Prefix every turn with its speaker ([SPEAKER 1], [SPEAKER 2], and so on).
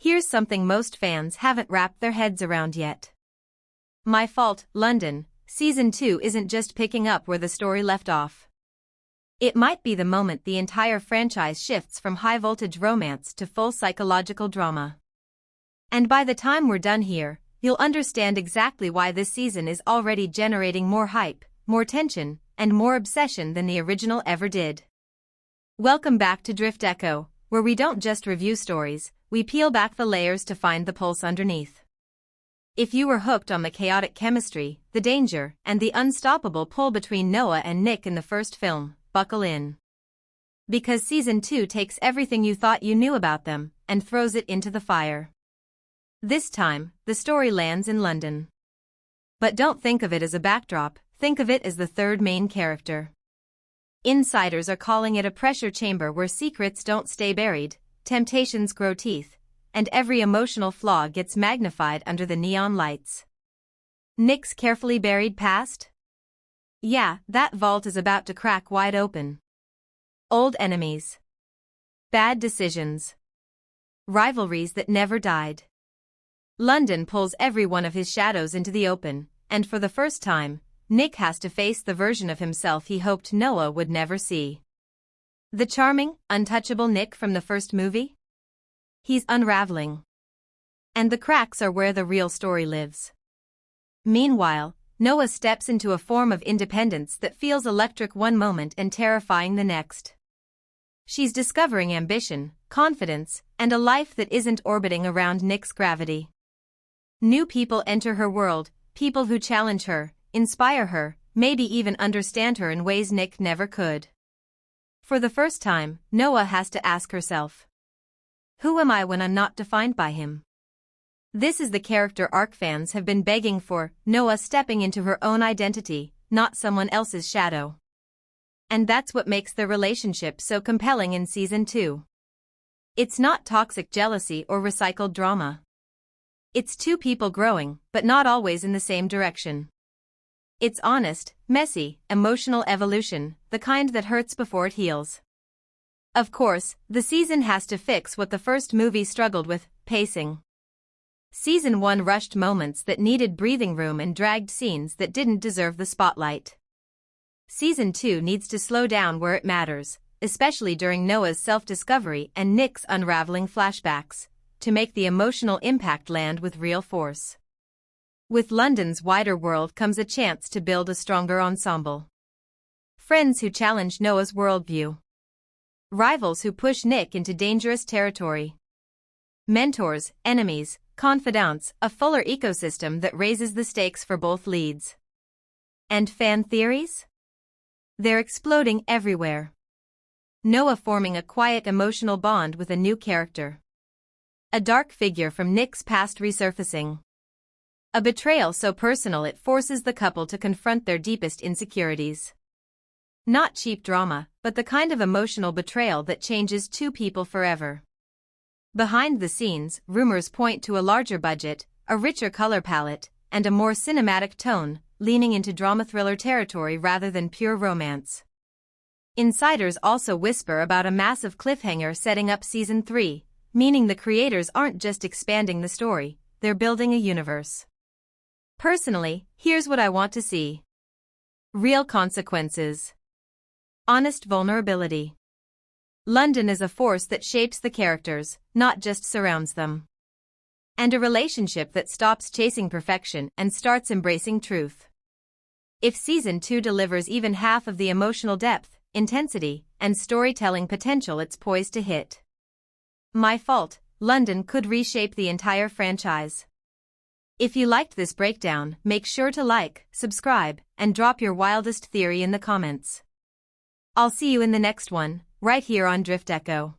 [SPEAKER 1] Here's something most fans haven't wrapped their heads around yet. My Fault, London, Season 2 isn't just picking up where the story left off. It might be the moment the entire franchise shifts from high-voltage romance to full psychological drama. And by the time we're done here, you'll understand exactly why this season is already generating more hype, more tension, and more obsession than the original ever did. Welcome back to DriftEcho, where we don't just review stories, we peel back the layers to find the pulse underneath. If you were hooked on the chaotic chemistry, the danger, and the unstoppable pull between Noah and Nick in the first film, buckle in. Because Season 2 takes everything you thought you knew about them and throws it into the fire. This time, the story lands in London. But don't think of it as a backdrop, think of it as the third main character. Insiders are calling it a pressure chamber where secrets don't stay buried, temptations grow teeth, and every emotional flaw gets magnified under the neon lights. Nick's carefully buried past? Yeah, that vault is about to crack wide open. Old enemies. Bad decisions. Rivalries that never died. London pulls every one of his shadows into the open, and for the first time, Nick has to face the version of himself he hoped Noah would never see. The charming, untouchable Nick from the first movie? He's unraveling. And the cracks are where the real story lives. Meanwhile, Noah steps into a form of independence that feels electric one moment and terrifying the next. She's discovering ambition, confidence, and a life that isn't orbiting around Nick's gravity. New people enter her world, people who challenge her, inspire her, maybe even understand her in ways Nick never could. For the first time, Noah has to ask herself, who am I when I'm not defined by him? This is the character arc fans have been begging for, Noah stepping into her own identity, not someone else's shadow. And that's what makes their relationship so compelling in Season 2. It's not toxic jealousy or recycled drama. It's two people growing, but not always in the same direction. It's honest, messy, emotional evolution, the kind that hurts before it heals. Of course, the season has to fix what the first movie struggled with, pacing. Season 1 rushed moments that needed breathing room and dragged scenes that didn't deserve the spotlight. Season 2 needs to slow down where it matters, especially during Noah's self-discovery and Nick's unraveling flashbacks, to make the emotional impact land with real force. With London's wider world comes a chance to build a stronger ensemble. Friends who challenge Noah's worldview. Rivals who push Nick into dangerous territory. Mentors, enemies, confidants, a fuller ecosystem that raises the stakes for both leads. And fan theories? They're exploding everywhere. Noah forming a quiet emotional bond with a new character. A dark figure from Nick's past resurfacing. A betrayal so personal it forces the couple to confront their deepest insecurities. Not cheap drama, but the kind of emotional betrayal that changes two people forever. Behind the scenes, rumors point to a larger budget, a richer color palette, and a more cinematic tone, leaning into drama thriller territory rather than pure romance. Insiders also whisper about a massive cliffhanger setting up Season 3, meaning the creators aren't just expanding the story, they're building a universe. Personally, here's what I want to see. Real consequences. Honest vulnerability. London is a force that shapes the characters, not just surrounds them. And a relationship that stops chasing perfection and starts embracing truth. If Season 2 delivers even half of the emotional depth, intensity, and storytelling potential it's poised to hit. My Fault, London could reshape the entire franchise. If you liked this breakdown, make sure to like, subscribe, and drop your wildest theory in the comments. I'll see you in the next one, right here on DriftEcho.